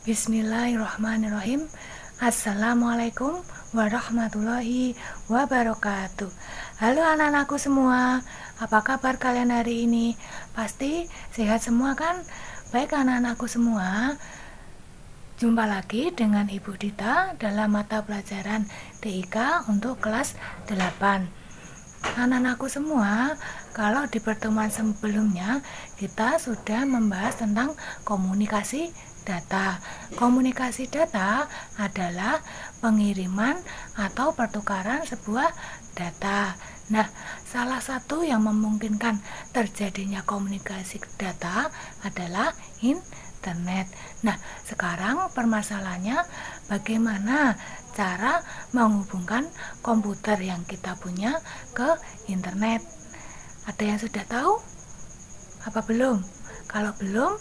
Bismillahirrahmanirrahim. Assalamualaikum warahmatullahi wabarakatuh. Halo anak-anakku semua, apa kabar kalian hari ini? Pasti sehat semua kan? Baik anak-anakku semua, jumpa lagi dengan Ibu Dita dalam mata pelajaran TIK untuk kelas 8. Anak-anakku semua, kalau di pertemuan sebelumnya kita sudah membahas tentang komunikasi data. Komunikasi data adalah pengiriman atau pertukaran sebuah data. Nah, salah satu yang memungkinkan terjadinya komunikasi data adalah internet. Nah, sekarang permasalahannya bagaimana cara menghubungkan komputer yang kita punya ke internet. Ada yang sudah tahu? Apa belum? Kalau belum,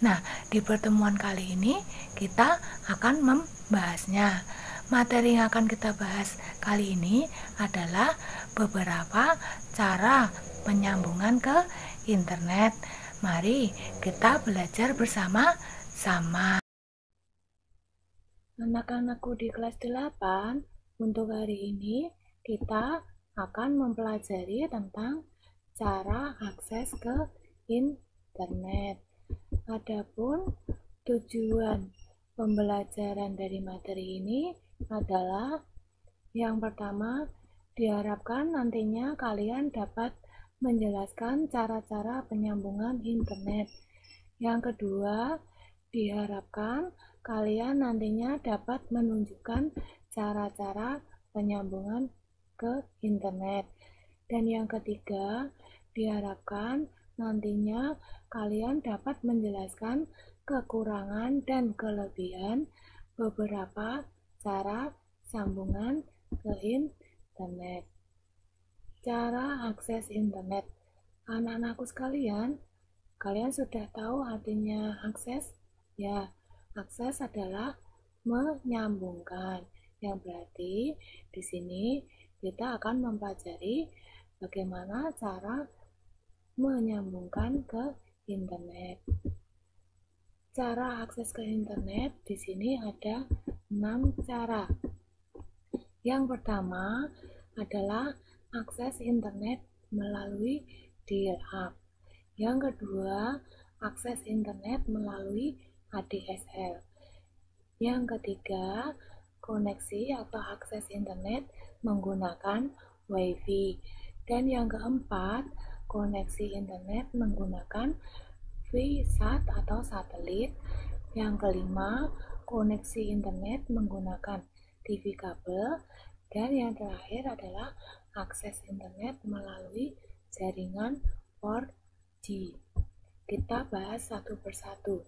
nah di pertemuan kali ini kita akan membahasnya. Materi yang akan kita bahas kali ini adalah beberapa cara penyambungan ke internet. Mari kita belajar bersama-sama. Anak-anakku di kelas 8, untuk hari ini kita akan mempelajari tentang cara akses ke internet. Adapun tujuan pembelajaran dari materi ini adalah yang pertama, diharapkan nantinya kalian dapat menjelaskan cara-cara penyambungan internet. Yang kedua, diharapkan kalian nantinya dapat menunjukkan cara-cara penyambungan ke internet. Dan yang ketiga, diharapkan nantinya kalian dapat menjelaskan kekurangan dan kelebihan beberapa cara sambungan ke internet. Cara akses internet. Anak-anakku sekalian, kalian sudah tahu artinya akses? Ya, akses adalah menyambungkan. Yang berarti di sini kita akan mempelajari bagaimana cara menyambungkan ke internet. Cara akses ke internet di sini ada 6 cara. Yang pertama adalah akses internet melalui dial-up. Yang kedua, akses internet melalui ADSL. Yang ketiga, koneksi atau akses internet menggunakan WiFi. Dan yang keempat, koneksi internet menggunakan VSAT atau satelit. Yang kelima, koneksi internet menggunakan TV kabel. Dan yang terakhir adalah akses internet melalui jaringan 4G. Kita bahas satu persatu.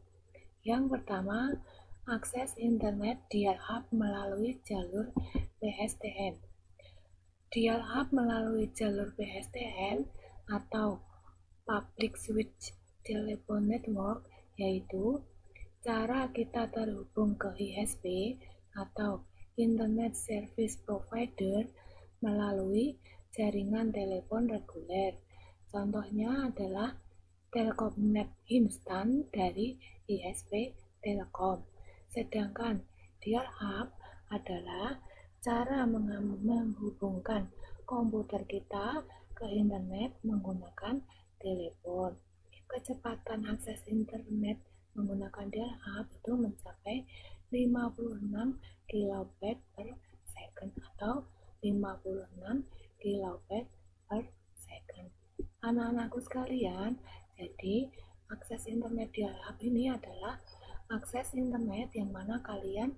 Yang pertama, akses internet dial-up melalui jalur PSTN. Dial-up melalui jalur PSTN atau Public Switch Telephone Network yaitu cara kita terhubung ke ISP atau Internet Service Provider melalui jaringan telepon reguler. Contohnya adalah Telkomnet Instan dari ISP Telkom. Sedangkan dial-up adalah cara menghubungkan komputer kita ke internet menggunakan telepon. Kecepatan akses internet menggunakan dial-up itu mencapai 56 kilobit per second atau 56 kilobit per second. Anak-anakku sekalian, jadi akses internet dial-up ini adalah akses internet yang mana kalian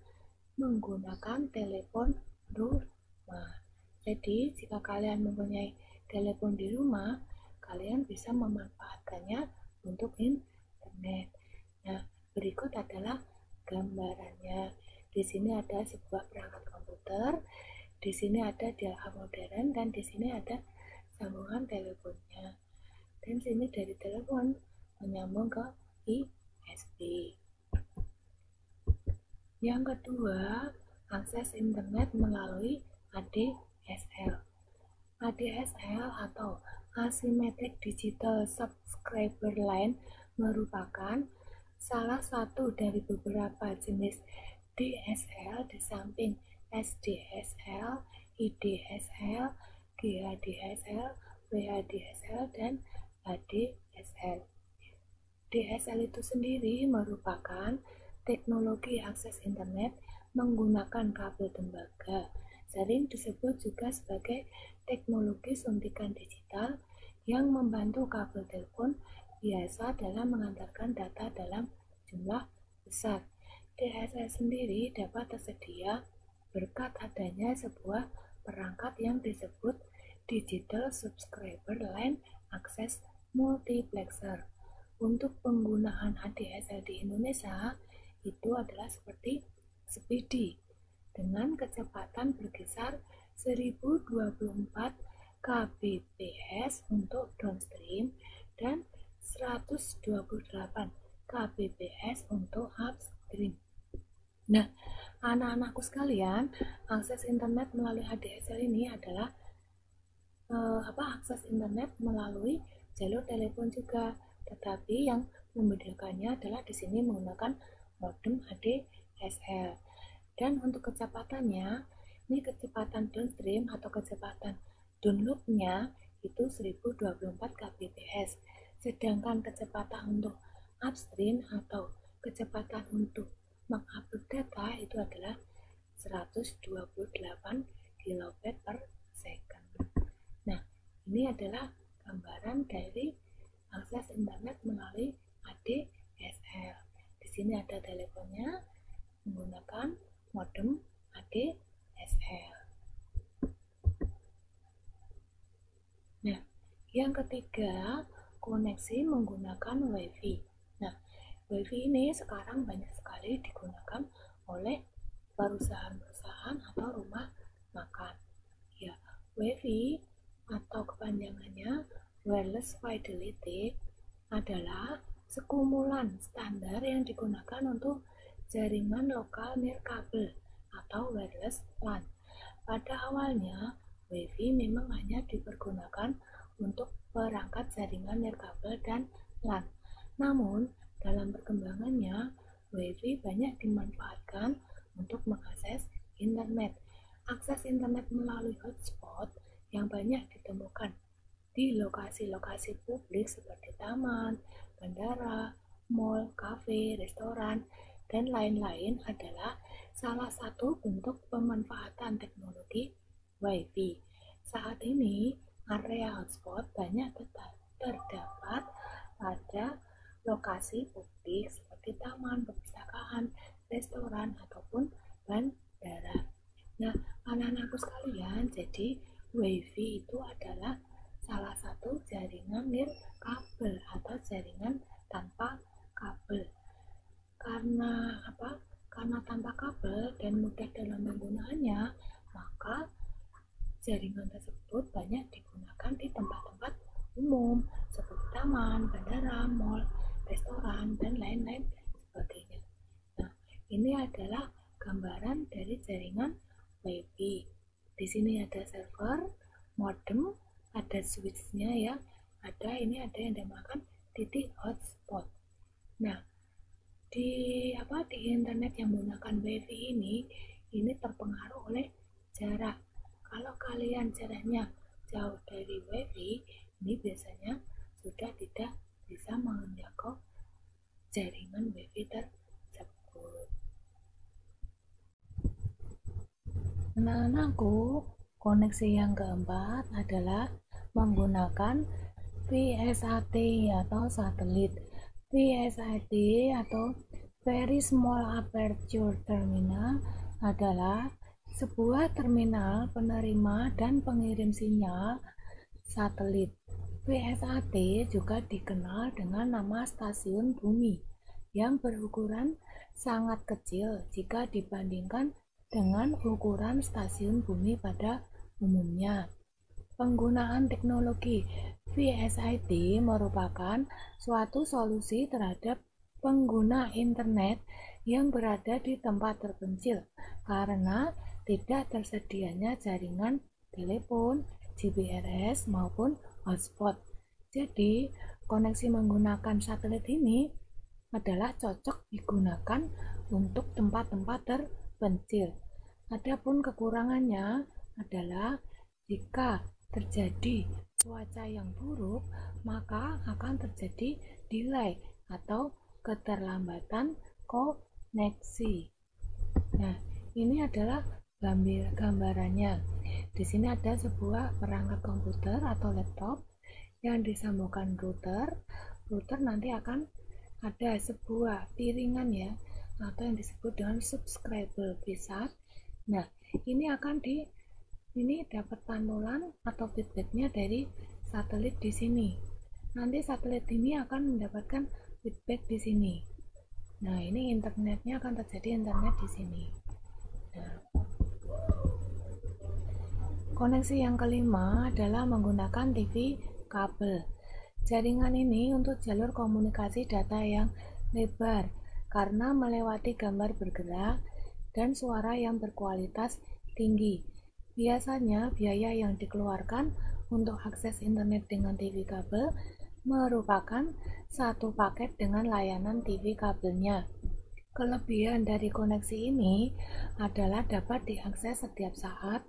menggunakan telepon rumah. Jadi jika kalian mempunyai telepon di rumah, kalian bisa memanfaatkannya untuk internet. Nah, berikut adalah gambarannya. Di sini ada sebuah perangkat komputer, di sini ada dial-up modern, dan di sini ada sambungan teleponnya. Dan sini dari telepon menyambung ke ISP. Yang kedua, akses internet melalui ADSL. ADSL atau Asymmetric Digital Subscriber Line merupakan salah satu dari beberapa jenis DSL di samping SDSL, IDSL, GHDSL, WHDSL, dan ADSL. DSL itu sendiri merupakan teknologi akses internet menggunakan kabel tembaga. Sering disebut juga sebagai teknologi suntikan digital yang membantu kabel telepon biasa dalam mengantarkan data dalam jumlah besar. DSL sendiri dapat tersedia berkat adanya sebuah perangkat yang disebut Digital Subscriber Line Access Multiplexer. Untuk penggunaan ADSL di Indonesia itu adalah seperti Speedy dengan kecepatan berkisar 1024 kbps untuk downstream dan 128 kbps untuk upstream. Nah, anak-anakku sekalian, akses internet melalui ADSL ini adalah akses internet melalui jalur telepon juga, tetapi yang membedakannya adalah di sini menggunakan modem ADSL. Dan untuk kecepatannya, ini kecepatan downstream atau kecepatan downloadnya itu 1024 kbps, sedangkan kecepatan untuk upstream atau kecepatan untuk mengupload data itu adalah 128 kilobit per second. Nah, ini adalah gambaran dari akses internet melalui ADSL. Di sini ada teleponnya menggunakan modem ADSL. Nah, yang ketiga, koneksi menggunakan WiFi. Nah, WiFi ini sekarang banyak sekali digunakan oleh perusahaan-perusahaan atau rumah makan. Ya, WiFi atau kepanjangannya Wireless Fidelity adalah sekumpulan standar yang digunakan untuk jaringan lokal nirkabel atau wireless LAN. Pada awalnya, WiFi memang hanya dipergunakan untuk perangkat jaringan nirkabel dan LAN. Namun, dalam perkembangannya, WiFi banyak dimanfaatkan untuk mengakses internet. Akses internet melalui hotspot yang banyak ditemukan di lokasi-lokasi publik seperti taman, bandara, mal, kafe, restoran, dan lain-lain adalah salah satu bentuk pemanfaatan teknologi WiFi. Saat ini, area hotspot banyak terdapat pada lokasi publik seperti taman, perpustakaan, restoran, ataupun bandara. Nah, anak-anakku sekalian, jadi WiFi itu adalah salah satu jaringan nirkabel atau jaringan tanpa kabel. Karena tanpa kabel dan mudah dalam penggunaannya, maka jaringan tersebut banyak digunakan di tempat-tempat umum seperti taman, bandara, mal, restoran, dan lain-lain sebagainya. Nah, ini adalah gambaran dari jaringan WiFi. Di sini ada server, modem, ada switchnya ya, ada yang dinamakan titik hotspot. Nah, di internet yang menggunakan WiFi ini terpengaruh oleh jarak. Kalau kalian jaraknya jauh dari WiFi, ini biasanya sudah tidak bisa menjangkau jaringan WiFi tersebut. Anak-anakku, koneksi yang keempat adalah menggunakan VSAT atau satelit. VSAT atau Very Small Aperture Terminal adalah sebuah terminal penerima dan pengirim sinyal satelit. VSAT juga dikenal dengan nama stasiun bumi yang berukuran sangat kecil jika dibandingkan dengan ukuran stasiun bumi pada umumnya. Penggunaan teknologi VSAT merupakan suatu solusi terhadap pengguna internet yang berada di tempat terpencil karena tidak tersedianya jaringan telepon, GPRS maupun hotspot. Jadi, koneksi menggunakan satelit ini adalah cocok digunakan untuk tempat-tempat terpencil. Adapun kekurangannya adalah jika terjadi cuaca yang buruk, maka akan terjadi delay atau keterlambatan koneksi. Nah, ini adalah gambarannya. Di sini ada sebuah perangkat komputer atau laptop yang disambungkan router. Router nanti akan ada sebuah piringan ya, atau yang disebut dengan subscriber besar. Nah, ini dapat pantulan atau feedbacknya dari satelit di sini. Nanti satelit ini akan mendapatkan feedback di sini. Nah, ini internetnya akan terjadi internet di sini. Nah, koneksi yang kelima adalah menggunakan TV kabel. Jaringan ini untuk jalur komunikasi data yang lebar karena melewati gambar bergerak dan suara yang berkualitas tinggi. Biasanya biaya yang dikeluarkan untuk akses internet dengan TV kabel merupakan satu paket dengan layanan TV kabelnya. Kelebihan dari koneksi ini adalah dapat diakses setiap saat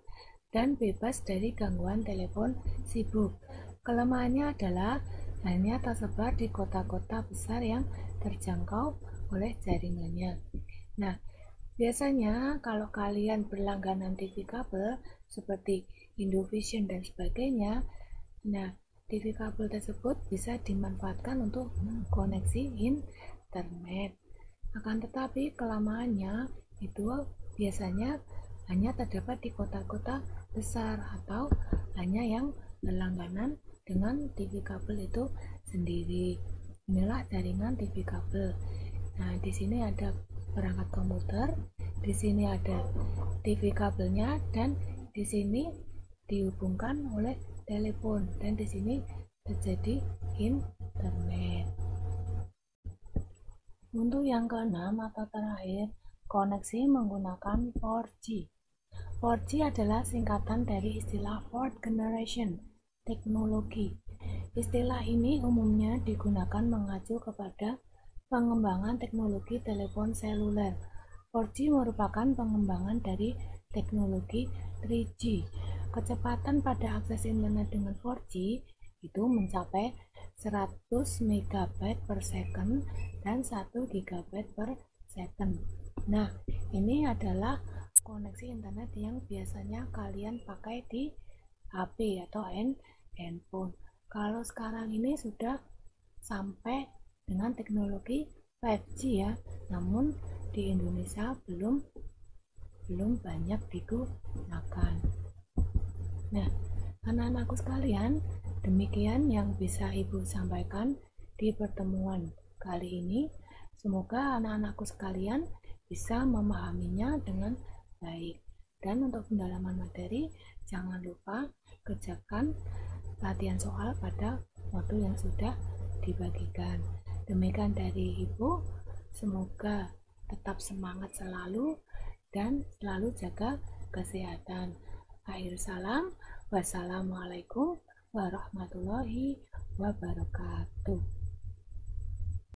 dan bebas dari gangguan telepon sibuk. Kelemahannya adalah hanya tersebar di kota-kota besar yang terjangkau oleh jaringannya. Nah, biasanya kalau kalian berlangganan TV kabel seperti Indovision dan sebagainya, nah TV kabel tersebut bisa dimanfaatkan untuk koneksi internet. Akan tetapi kelemahannya itu biasanya hanya terdapat di kota-kota besar atau hanya yang berlangganan dengan TV kabel itu sendiri. Inilah jaringan TV kabel. Nah, di sini ada perangkat komputer, di sini ada TV kabelnya, dan di sini dihubungkan oleh telepon, dan di sini terjadi internet. Untuk yang keenam atau terakhir, koneksi menggunakan 4G. 4G adalah singkatan dari istilah Fourth Generation Teknologi. Istilah ini umumnya digunakan mengacu kepada pengembangan teknologi telepon seluler. 4G merupakan pengembangan dari teknologi 3G. Kecepatan pada akses internet dengan 4G itu mencapai 100 MB per second dan 1 GB per second. Nah, ini adalah koneksi internet yang biasanya kalian pakai di HP atau handphone. Kalau sekarang ini sudah sampai dengan teknologi 5G ya, namun di Indonesia belum banyak digunakan. Nah, anak-anakku sekalian, demikian yang bisa Ibu sampaikan di pertemuan kali ini. Semoga anak-anakku sekalian bisa memahaminya dengan baik. Dan untuk pendalaman materi, jangan lupa kerjakan latihan soal pada modul yang sudah dibagikan. Demikian dari Ibu, semoga tetap semangat selalu dan selalu jaga kesehatan. Akhir salam, wassalamualaikum warahmatullahi wabarakatuh.